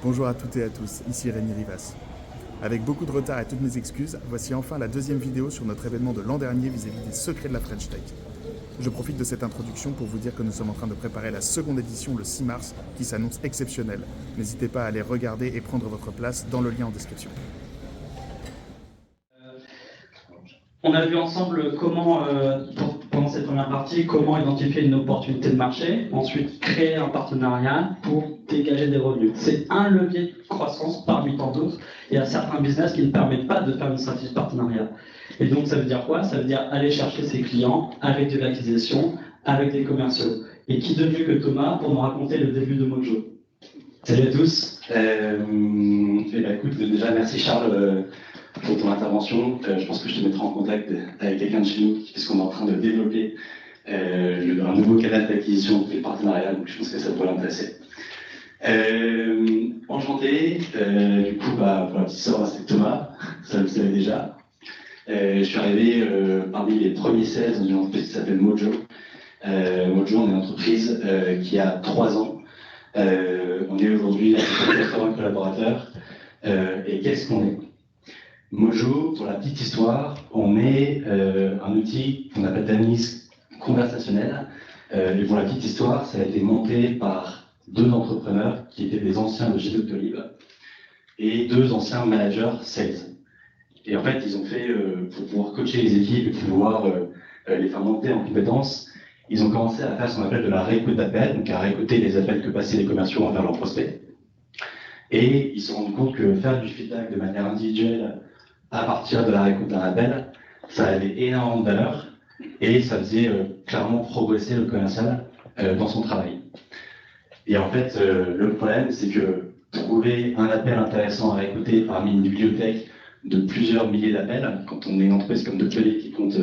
Bonjour à toutes et à tous, ici Rémi Rivas. Avec beaucoup de retard et toutes mes excuses, voici enfin la deuxième vidéo sur notre événement de l'an dernier vis-à-vis des secrets de la French Tech. Je profite de cette introduction pour vous dire que nous sommes en train de préparer la seconde édition le 6 mars qui s'annonce exceptionnelle. N'hésitez pas à aller regarder et prendre votre place dans le lien en description. On a vu ensemble comment, pendant cette première partie, comment identifier une opportunité de marché, ensuite créer un partenariat pour dégager des revenus. C'est un levier de croissance parmi tant d'autres. Il y a certains business qui ne permettent pas de faire une stratégie de partenariat. Et donc ça veut dire quoi? Ça veut dire aller chercher ses clients avec de l'acquisition, avec des commerciaux. Et qui de mieux que Thomas pour nous raconter le début de Mojo? Salut à tous. Écoute, déjà merci Charles pour ton intervention. Je pense que je te mettrai en contact avec quelqu'un de chez nous, puisqu'on est en train de développer un nouveau canal d'acquisition et de partenariat, donc je pense que ça pourrait l'intéresser. Enchanté, du coup, pour la petite sœur, c'est Thomas, ça vous le savez déjà. Je suis arrivé parmi les premiers sales dans une entreprise qui s'appelle Mojo. Mojo, on est une entreprise qui a 3 ans. On est aujourd'hui à 80 collaborateurs. Et qu'est-ce qu'on est? Mojo, pour la petite histoire, on est un outil qu'on appelle d'analyse conversationnelle. Et pour la petite histoire, ça a été monté par 2 entrepreneurs qui étaient des anciens de chez Doctolib et 2 anciens managers sales. Et en fait, ils ont fait, pour pouvoir coacher les équipes et pouvoir les faire monter en compétences, ils ont commencé à faire ce qu'on appelle de la réécoute d'appels, donc à réécouter les appels que passaient les commerciaux envers leurs prospects. Et ils se sont rendus compte que faire du feedback de manière individuelle à partir de la réécoute d'un appel, ça avait énormément de valeur et ça faisait clairement progresser le commercial dans son travail. Et en fait, le problème, c'est que trouver un appel intéressant à réécouter parmi une bibliothèque de plusieurs milliers d'appels, quand on est une entreprise comme Doctolib qui compte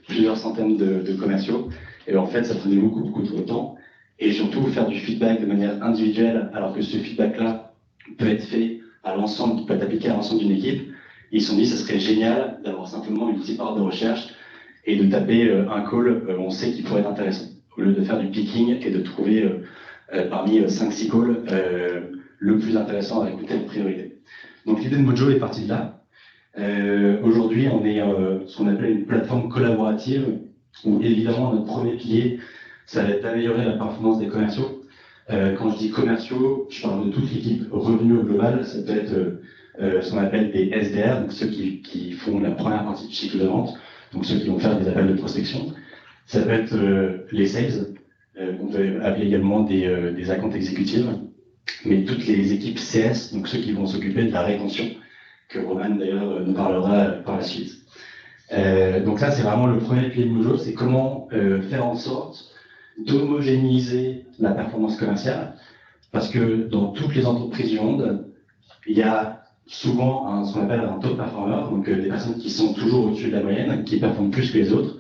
plusieurs centaines de commerciaux, et en fait, ça prenait beaucoup de temps. Et surtout, faire du feedback de manière individuelle, alors que ce feedback-là peut être fait à l'ensemble, peut être appliqué à l'ensemble d'une équipe. Ils se sont dit que ce serait génial d'avoir simplement une petite barre de recherche et de taper un call où on sait qu'il pourrait être intéressant, au lieu de faire du picking et de trouver parmi 5-6 calls le plus intéressant à écouter en priorité. Donc l'idée de Mojo est partie de là. Aujourd'hui, on est ce qu'on appelle une plateforme collaborative où évidemment notre premier pilier, ça va être d'améliorer la performance des commerciaux. Quand je dis commerciaux, je parle de toute l'équipe revenu au global. Ça peut être ce qu'on appelle des SDR, donc ceux qui font la première partie du cycle de vente, donc ceux qui vont faire des appels de prospection. Ça peut être les sales, qu'on peut appeler également des accounts exécutives, mais toutes les équipes CS, donc ceux qui vont s'occuper de la rétention, que Roman d'ailleurs nous parlera par la suite. Donc ça, c'est vraiment le premier pilier de Mojo, c'est comment faire en sorte d'homogénéiser la performance commerciale, parce que dans toutes les entreprises du monde, il y a souvent ce qu'on appelle un top performer, donc des personnes qui sont toujours au-dessus de la moyenne, qui performent plus que les autres.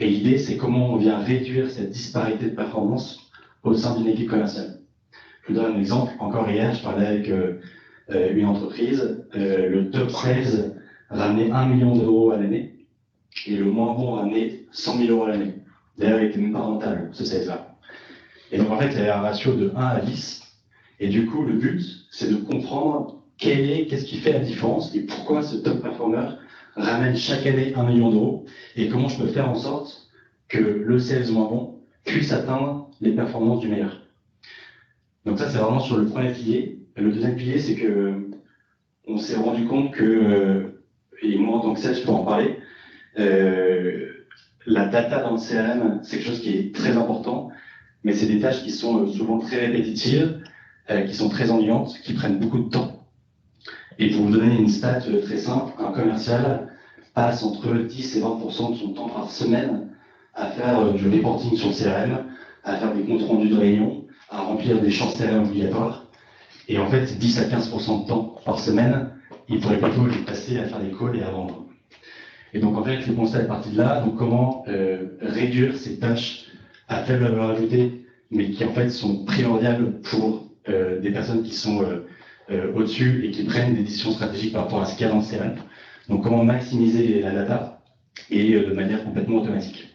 Et l'idée, c'est comment on vient réduire cette disparité de performance au sein d'une équipe commerciale. Je vous donne un exemple. Encore hier, je parlais avec une entreprise. Le top sales ramenait 1 million d'euros à l'année et le moins bon ramenait 100 000 euros à l'année. D'ailleurs, il était même pas rentable, ce sales-là. Et donc, en fait, il y avait un ratio de 1 à 10. Et du coup, le but, c'est de comprendre qu'est-ce qui fait la différence et pourquoi ce top performer ramène chaque année 1 million d'euros et comment je peux faire en sorte que le sales moins bon puisse atteindre les performances du meilleur. Donc ça, c'est vraiment sur le premier pilier. Le deuxième pilier, c'est que on s'est rendu compte que, et moi en tant que sales, je peux en parler, la data dans le CRM, c'est quelque chose qui est très important, mais c'est des tâches qui sont souvent très répétitives, qui sont très ennuyantes, qui prennent beaucoup de temps. Et pour vous donner une stat très simple, un commercial passe entre 10 et 20% de son temps par semaine à faire du reporting sur le CRM, à faire des comptes rendus de réunion, à remplir des champs CRM obligatoires. Et en fait, 10 à 15% de temps par semaine, il pourrait plutôt les passer à faire des calls et à vendre. Et donc en fait, le constat est parti de là. Donc comment réduire ces tâches à faible valeur ajoutée, mais qui en fait sont primordiales pour des personnes qui sont au-dessus et qui prennent des décisions stratégiques par rapport à ce qu'il y a dans le CRM. Donc comment maximiser la data et de manière complètement automatique.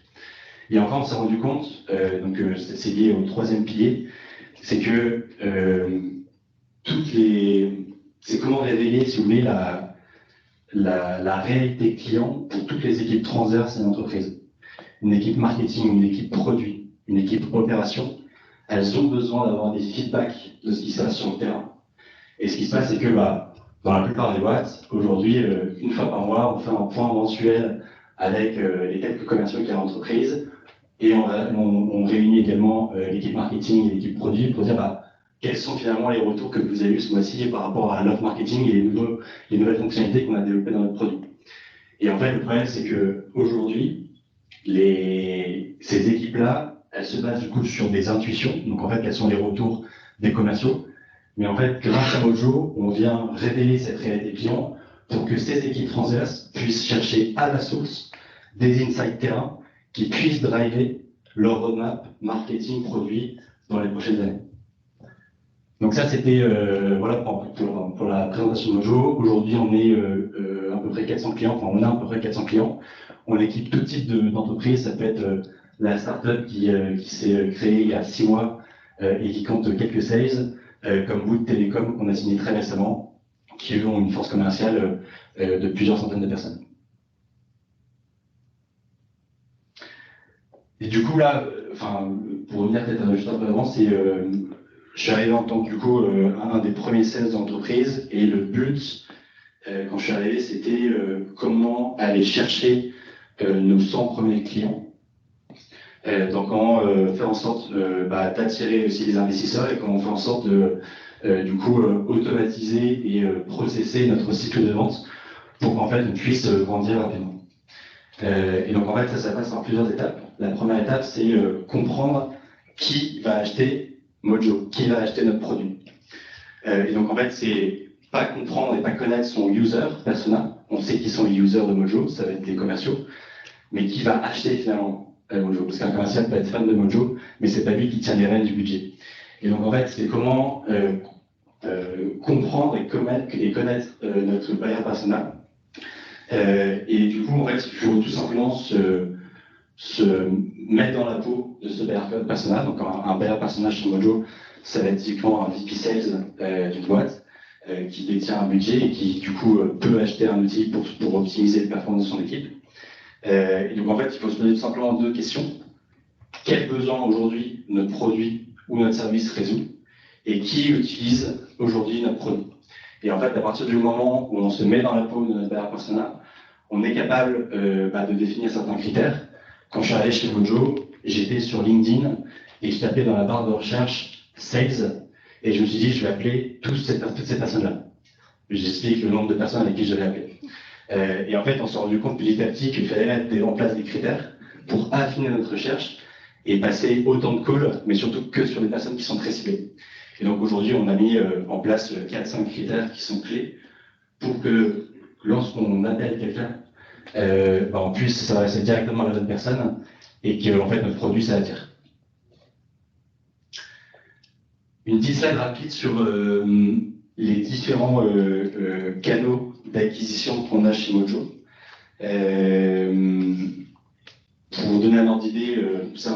Et enfin, on s'est rendu compte, c'est lié au troisième pilier, c'est que toutes les comment révéler, si vous voulez, la réalité client pour toutes les équipes transverses d'une entreprise. Une équipe marketing, une équipe produit, une équipe opération, elles ont besoin d'avoir des feedbacks de ce qui se passe sur le terrain. Et ce qui se passe, c'est que dans la plupart des boîtes, aujourd'hui, une fois par mois, on fait un point mensuel avec les quelques commerciaux qu'il y a dans l'entreprise, et on réunit également l'équipe marketing et l'équipe produit pour dire quels sont finalement les retours que vous avez eu ce mois-ci par rapport à l'offre marketing et les nouvelles fonctionnalités qu'on a développées dans notre produit. Et en fait, le problème, c'est qu'aujourd'hui, ces équipes-là, elles se basent du coup sur des intuitions. Donc en fait, quels sont les retours des commerciaux. Mais en fait, grâce à Mojo, on vient révéler cette réalité client pour que ces équipes transverses puissent chercher à la source des insights terrain qui puissent driver leur roadmap marketing produit dans les prochaines années. Donc ça, c'était voilà pour la présentation de Mojo. Aujourd'hui, on est à peu près 400 clients. Enfin, on a à peu près 400 clients. On équipe tout type d'entreprises. Ça peut être la startup qui s'est créée il y a 6 mois et qui compte quelques sales, comme Bouygues Télécom qu'on a signé très récemment, qui eux ont une force commerciale de plusieurs centaines de personnes. Et du coup là, pour revenir peut-être juste un peu avant, je suis arrivé en tant que un des premiers sales d'entreprise, et le but quand je suis arrivé, c'était comment aller chercher nos 100 premiers clients. Donc comment faire en sorte d'attirer aussi les investisseurs, et comment faire en sorte de automatiser et processer notre cycle de vente pour qu'en fait on puisse grandir rapidement. Et donc en fait ça passe par plusieurs étapes. La première étape, c'est comprendre qui va acheter Mojo, qui va acheter notre produit. Et donc en fait c'est pas comprendre et pas connaître son user persona. On sait qui sont les users de Mojo, ça va être des commerciaux, mais qui va acheter finalement Mojo, parce qu'un commercial peut être fan de Mojo, mais c'est pas lui qui tient les rênes du budget. Et donc en fait, c'est comment comprendre et connaître notre buyer persona. Et du coup, en fait, il faut tout simplement se mettre dans la peau de ce buyer persona. Donc un buyer persona chez Mojo, ça va être typiquement un VP Sales d'une boîte qui détient un budget et qui du coup peut acheter un outil pour optimiser les performances de son équipe. Et donc en fait, il faut se poser tout simplement 2 questions. Quel besoin aujourd'hui notre produit ou notre service résout, et qui utilise aujourd'hui notre produit? Et en fait, à partir du moment où on se met dans la peau de notre buyer persona, on est capable de définir certains critères. Quand je suis arrivé chez Mojo, j'étais sur LinkedIn et je tapais dans la barre de recherche Sales, et je me suis dit, je vais appeler toutes ces personnes-là. J'explique le nombre de personnes avec qui je vais appeler. Et en fait, on s'est rendu compte petit à petit qu'il fallait mettre en place des critères pour affiner notre recherche et passer autant de calls, mais surtout que sur des personnes qui sont très ciblées. Et donc aujourd'hui, on a mis en place 4-5 critères qui sont clés pour que lorsqu'on appelle quelqu'un, on puisse s'adresser directement à la bonne personne et que en fait, notre produit, ça attire. Une petite slide rapide sur les différents canaux d'acquisition qu'on a chez Mojo. Pour vous donner un ordre d'idée, c'est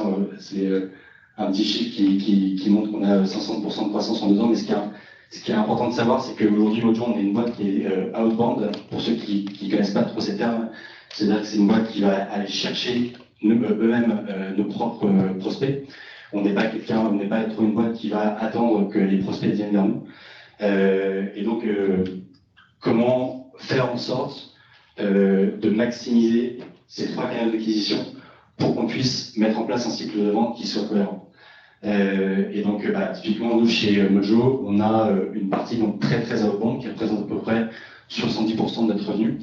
un petit chiffre qui montre qu'on a 500% de croissance en 2 ans, mais ce qui est important de savoir, c'est qu'aujourd'hui, Mojo, on est une boîte qui est outbound. Pour ceux qui ne connaissent pas trop ces termes, c'est-à-dire que c'est une boîte qui va aller chercher eux-mêmes nos propres prospects. On n'est pas trop une boîte qui va attendre que les prospects viennent vers nous. Et donc, comment faire en sorte de maximiser ces 3 canaux d'acquisition pour qu'on puisse mettre en place un cycle de vente qui soit cohérent. Et donc, typiquement, nous, chez Mojo, on a une partie donc, très très outbound qui représente à peu près 70% de notre revenu.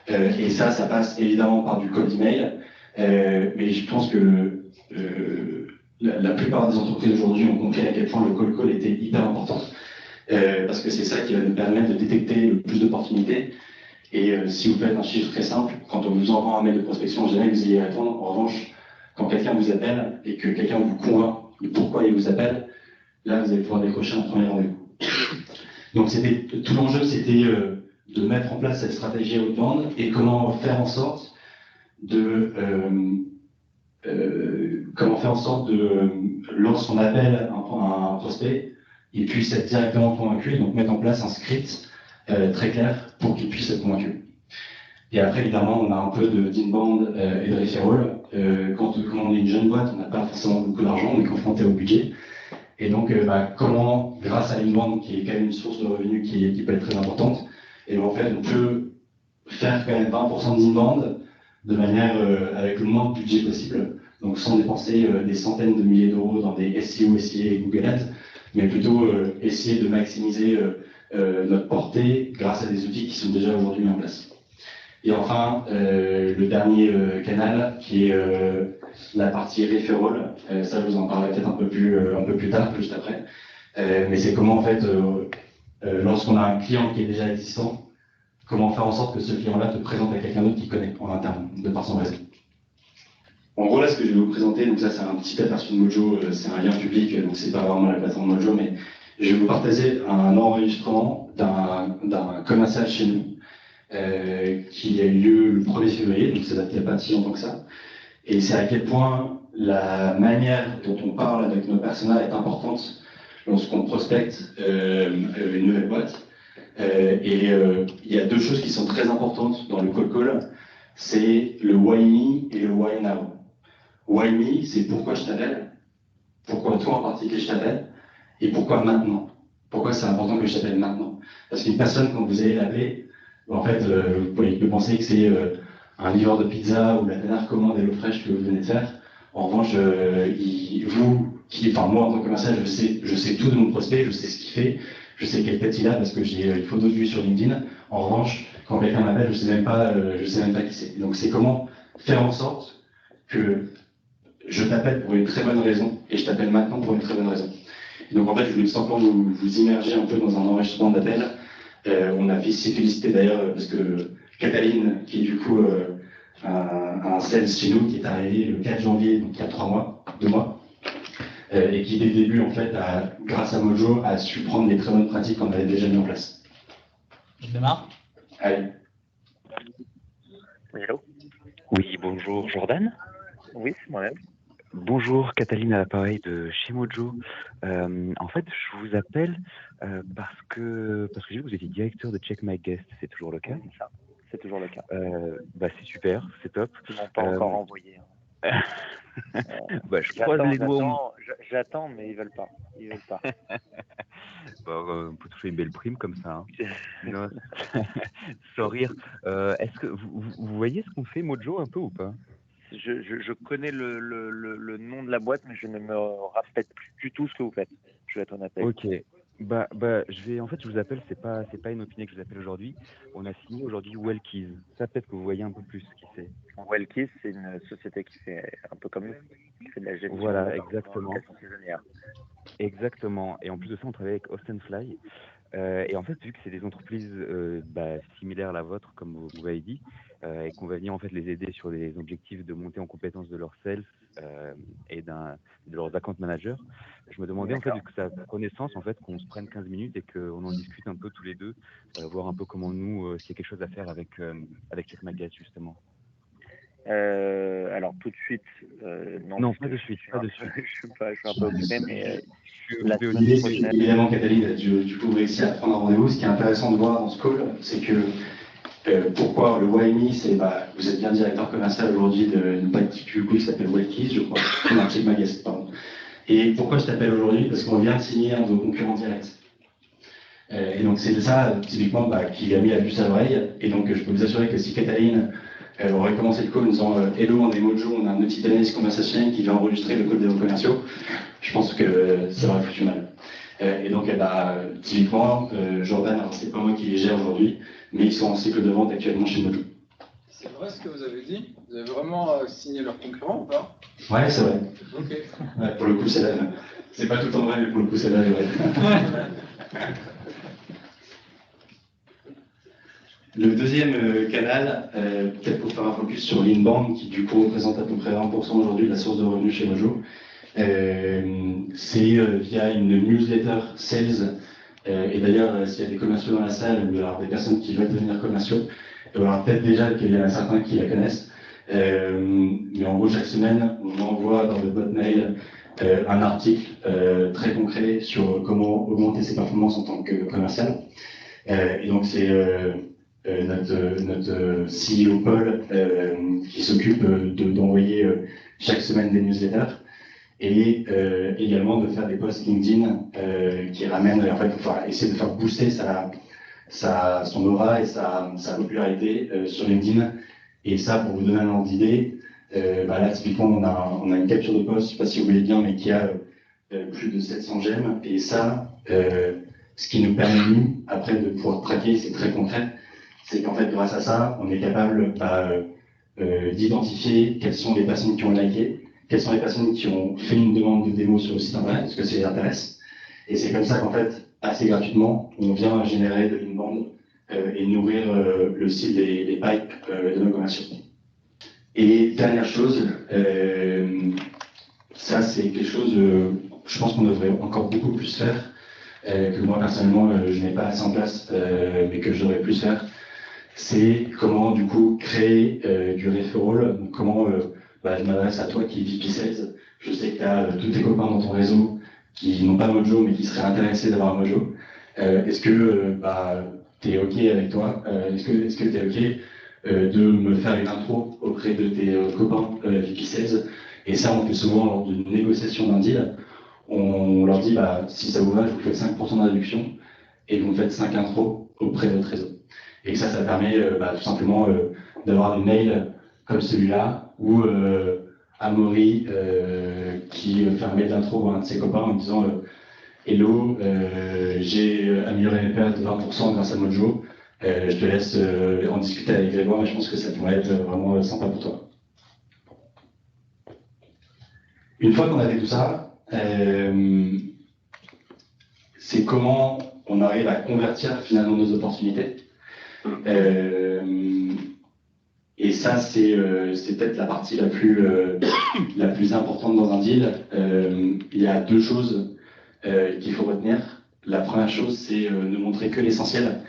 Et ça passe évidemment par du cold email. Mais je pense que la plupart des entreprises aujourd'hui ont compris à quel point le cold call était hyper important. Parce que c'est ça qui va nous permettre de détecter le plus d'opportunités. Et si vous faites un chiffre très simple, quand on vous envoie un mail de prospection, jamais vous allez y répondre. En revanche, quand quelqu'un vous appelle et que quelqu'un vous convainc de pourquoi il vous appelle, là, vous allez pouvoir décrocher un premier rendez-vous. Donc, tout l'enjeu, c'était de mettre en place cette stratégie outbound et comment faire en sorte lorsqu'on appelle un prospect, il puisse être directement convaincu, et donc mettre en place un script très clair pour qu'ils puissent être convaincus. Et après, évidemment, on a un peu d'inbound et de referral. Quand on est une jeune boîte, on n'a pas forcément beaucoup d'argent, on est confronté au budget. Et donc, comment, grâce à l'inbound, qui est quand même une source de revenus qui peut être très importante, et en fait, on peut faire quand même 20% d'inbound de manière avec le moins de budget possible, donc sans dépenser des centaines de milliers d'euros dans des SEO, SIA et Google Ads, mais plutôt essayer de maximiser notre portée grâce à des outils qui sont déjà aujourd'hui mis en place. Et enfin, le dernier canal qui est la partie referral. Ça, je vous en parlerai peut-être un peu plus tard, juste après. Mais c'est comment en fait, lorsqu'on a un client qui est déjà existant, comment faire en sorte que ce client-là te présente à quelqu'un d'autre qui connaît en interne, de par son réseau. En gros, là, ce que je vais vous présenter, donc ça, c'est un petit aperçu de Mojo, c'est un lien public, donc c'est pas vraiment la plateforme Mojo, mais je vais vous partager un enregistrement d'un commercial chez nous, qui a eu lieu le 1er février, donc ça date il n'y a pas si longtemps que ça. Et c'est à quel point la manière dont on parle avec nos personas est importante lorsqu'on prospecte une nouvelle boîte. Il y a deux choses qui sont très importantes dans le cold call, c'est le why me et le why now. Why me, c'est pourquoi je t'appelle, pourquoi toi en particulier je t'appelle, et pourquoi maintenant. Pourquoi c'est important que je t'appelle maintenant. Parce qu'une personne, quand vous allez l'appeler, en fait, vous pouvez penser que c'est un livreur de pizza ou la dernière commande HelloFresh que vous venez de faire. En revanche, moi en tant que commercial, je sais tout de mon prospect, je sais ce qu'il fait, je sais quelle tête il a parce que j'ai une photo de lui sur LinkedIn. En revanche, quand quelqu'un m'appelle, je sais même pas qui c'est. Donc c'est comment faire en sorte que je t'appelle pour une très bonne raison et je t'appelle maintenant pour une très bonne raison. Et donc en fait, je voulais simplement vous immerger un peu dans un enregistrement d'appel. On a félicité d'ailleurs parce que Cataline, qui est du coup un sales chez nous, qui est arrivé le 4 janvier, donc il y a 2 mois, et qui dès le début, en fait, grâce à Mojo, a su prendre les très bonnes pratiques qu'on avait déjà mis en place. Je démarre. Allez. Oui, allô? Oui, bonjour Jordan. Oui, c'est moi-même. Bonjour Cataline à l'appareil de chez Mojo. En fait, je vous appelle parce que j'ai vu que vous étiez directeur de Check My Guest. C'est toujours le cas? Oui, c'est ça. C'est toujours le cas. C'est super, c'est top. Ils m'ont pas encore envoyé. Je croise les doigts. J'attends, mais ils veulent pas. On peut toucher une belle prime comme ça. Non, sans rire. Est-ce que vous voyez ce qu'on fait Mojo un peu ou pas? Je connais le nom de la boîte, mais je ne me rappelle plus du tout ce que vous faites. Je vais être honnête. Ok. Je vous appelle, c'est pas une opinion que je vous appelle aujourd'hui. On a signé aujourd'hui Wellkeys. Ça, peut-être que vous voyez un peu plus ce qui c'est. Wellkeys, c'est une société qui fait un peu comme nous, qui fait de la gestion. Voilà, exactement. Saisonnière. Exactement. Et en plus de ça, on travaille avec Austin Fly. Et en fait, vu que c'est des entreprises similaires à la vôtre, comme vous m'avez dit, et qu'on va venir en fait les aider sur les objectifs de montée en compétence de leurs sales et de leurs account managers, je me demandais en fait, vu que ça a connaissance, en fait, qu'on se prenne 15 minutes et qu'on en discute un peu tous les deux, voir un peu comment nous, s'il y a quelque chose à faire avec Check My Guest, justement. Alors tout de suite, non, pas de suite. Je suis un peu occupé, mais l'idée, c'est évidemment, Cataline, du coup, réussir à prendre un rendez-vous. Ce qui est intéressant de voir dans ce call, c'est que pourquoi le Why Me, c'est vous êtes bien directeur commercial aujourd'hui d'une boîte qui s'appelle Wellkeys, je crois, non, Check My Guest, pardon. Et pourquoi je t'appelle aujourd'hui? Parce qu'on vient de signer un de vos concurrents directs. Et donc c'est ça, typiquement, qui a mis la puce à l'oreille. Et donc je peux vous assurer que si Cataline aurait commencé le call en disant Hello, on est Mojo, on a un outil d'analyse conversationnelle qui vient enregistrer le call des commerciaux, je pense que ça aurait foutu mal. Et donc, typiquement, Jordan, alors c'est pas moi qui les gère aujourd'hui, mais ils sont en cycle de vente actuellement chez Mojo. C'est vrai ce que vous avez dit? Vous avez vraiment signé leurs concurrents ou pas? Ouais, c'est vrai. Ok. Ouais, pour le coup, c'est pas tout le temps vrai, mais pour le coup, c'est vrai. Le deuxième canal, peut-être pour faire un focus sur l'inbound, qui du coup représente à peu près 20% aujourd'hui de la source de revenus chez Mojo, c'est via une newsletter sales. Et d'ailleurs, s'il y a des commerciaux dans la salle ou alors des personnes qui veulent devenir commerciaux, alors peut-être déjà qu'il y en a certains qui la connaissent. Mais en gros, chaque semaine, on envoie dans le boîte mail un article très concret sur comment augmenter ses performances en tant que commercial. Et donc c'est notre CEO Paul qui s'occupe d'envoyer chaque semaine des newsletters et également de faire des posts LinkedIn qui ramènent, en fait, il faut essayer de faire booster son aura et sa popularité sur LinkedIn. Et ça, pour vous donner un ordre d'idée, là, typiquement, on a une capture de poste, je ne sais pas si vous voulez bien, mais qui a plus de 700 j'aime. Et ça, ce qui nous permet, nous, après, de pouvoir traquer, c'est très concret, c'est qu'en fait, grâce à ça, on est capable d'identifier quelles sont les personnes qui ont liké, quelles sont les personnes qui ont fait une demande de démo sur le site internet, parce que ça les intéresse. Et c'est comme ça qu'en fait, assez gratuitement, on vient générer de l'inbound et nourrir le site des pipes de nos commerciaux. Et dernière chose, ça c'est quelque chose, je pense qu'on devrait encore beaucoup plus faire, que moi personnellement je n'ai pas assez en place, mais que je devrais plus faire, c'est comment du coup créer du referral, donc comment je m'adresse à toi qui est VP Sales, je sais que tu as tous tes copains dans ton réseau qui n'ont pas Mojo mais qui seraient intéressés d'avoir Mojo. Est-ce que tu es OK avec toi? Est-ce que tu es OK de me faire une intro auprès de tes copains VP Sales? Et ça, on fait souvent lors d'une négociation d'un deal. On leur dit, si ça vous va, je vous fais 5% de réduction et vous me faites 5 intros auprès de votre réseau. Et ça permet tout simplement d'avoir des mails comme celui-là où Amaury qui fait un mail d'intro à un de ses copains en disant Hello, j'ai amélioré mes pertes de 20% grâce à Mojo. Je te laisse en discuter avec Grégoire, mais je pense que ça pourrait être vraiment sympa pour toi. Une fois qu'on a fait tout ça, c'est comment on arrive à convertir finalement nos opportunités. Et ça, c'est peut-être la partie la plus importante dans un deal. Il y a deux choses qu'il faut retenir. La première chose, c'est ne montrer que l'essentiel.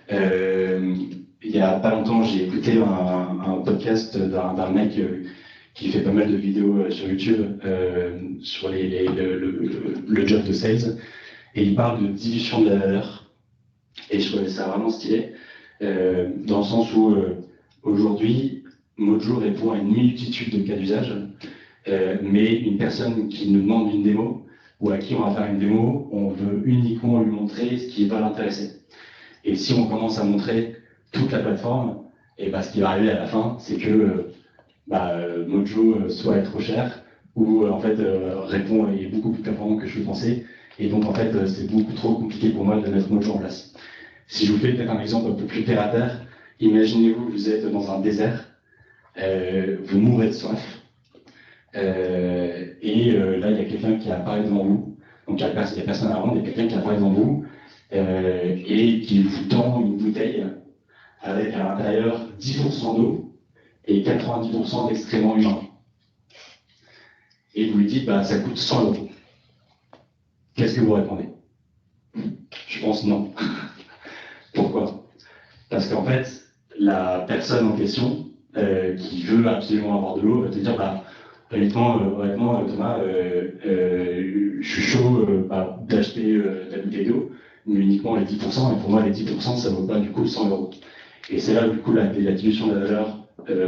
Il y a pas longtemps, j'ai écouté un podcast d'un mec qui fait pas mal de vidéos sur YouTube sur le job de sales, et il parle de dilution de la valeur. Et je trouvais ça vraiment stylé, dans le sens où aujourd'hui, Mojo répond à une multitude de cas d'usage, mais une personne qui nous demande une démo, ou à qui on va faire une démo, on veut uniquement lui montrer ce qui va l'intéresser. Et si on commence à montrer toute la plateforme, et ce qui va arriver à la fin, c'est que Mojo soit est trop cher, ou en fait répond est beaucoup plus performant que je le pensais, et donc en fait c'est beaucoup trop compliqué pour moi de mettre Mojo en place. Si je vous fais peut-être un exemple un peu plus terre à terre, imaginez-vous que vous êtes dans un désert, vous mourrez de soif, et là il y a quelqu'un qui apparaît devant vous, donc il y a personne à rendre, il y a quelqu'un qui apparaît devant vous, et qui vous tend une bouteille avec à l'intérieur 10% d'eau et 90% d'excréments humains. Et vous lui dites, ça coûte 100 €. Qu'est-ce que vous répondez? Je pense non. Pourquoi? Parce qu'en fait, la personne en question qui veut absolument avoir de l'eau va te dire, honnêtement, Thomas, je suis chaud d'acheter ta bouteille d'eau, mais uniquement les 10%, et pour moi les 10% ça vaut pas du coup 100 €. Et c'est là du coup la dilution de la valeur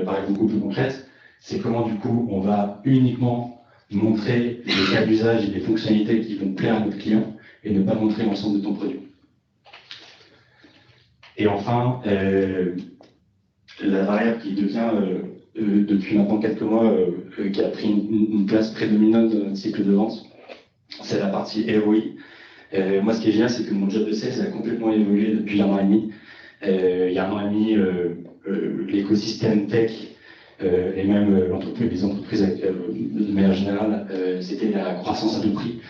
paraît beaucoup plus concrète, c'est comment du coup on va uniquement montrer les cas d'usage et les fonctionnalités qui vont plaire à notre client et ne pas montrer l'ensemble de ton produit. Et enfin, la variable qui devient depuis maintenant quelques mois, qui a pris une place prédominante dans notre cycle de vente, c'est la partie ROI. Moi, ce qui est génial, c'est que mon job de sales a complètement évolué depuis 1 an et demi. Il y a 1 an et demi, l'écosystème tech et même les entreprises de manière générale, c'était la croissance à tout prix.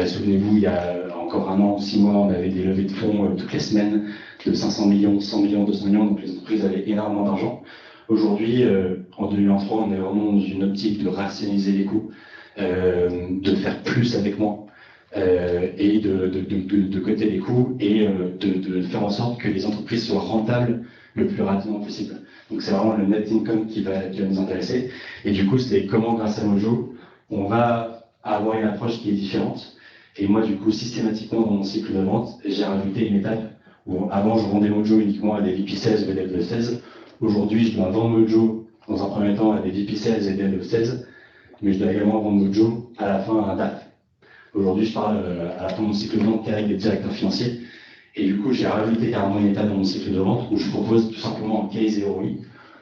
Souvenez-vous, il y a encore 1 an ou 6 mois, on avait des levées de fonds toutes les semaines de 500 millions, 100 millions, 200 millions, donc les entreprises avaient énormément d'argent. Aujourd'hui, en 2023, on est vraiment dans une optique de rationaliser les coûts, de faire plus avec moins, et de coter les coûts et de faire en sorte que les entreprises soient rentables le plus rapidement possible. Donc c'est vraiment le net income qui va nous intéresser. Et du coup, c'est comment, grâce à Mojo, on va avoir une approche qui est différente. Et moi, du coup, systématiquement, dans mon cycle de vente, j'ai rajouté une étape Bon, avant, je vendais Mojo uniquement à des VP 16 ou des dev 16. Aujourd'hui, je dois vendre Mojo dans un premier temps à des VP 16 et des dev 16, mais je dois également vendre Mojo à la fin à un DAF. Aujourd'hui, je parle à la fin de mon cycle de vente qu'avec des directeurs financiers. Et du coup, j'ai rajouté carrément une étape dans mon cycle de vente où je propose tout simplement un case et ROI,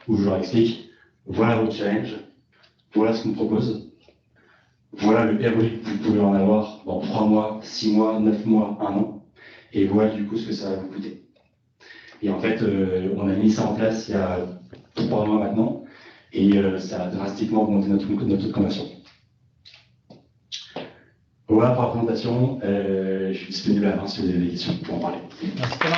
où je leur explique, voilà votre challenge, voilà ce qu'on propose, voilà le ROI que vous pouvez en avoir dans 3 mois, 6 mois, 9 mois, 1 an, et voilà du coup ce que ça va vous coûter. Et en fait, on a mis ça en place il y a 3 mois maintenant, et ça a drastiquement augmenté notre taux de conversion. Voilà pour la présentation, je suis disponible à la fin si vous avez des questions pour en parler. Merci Thomas.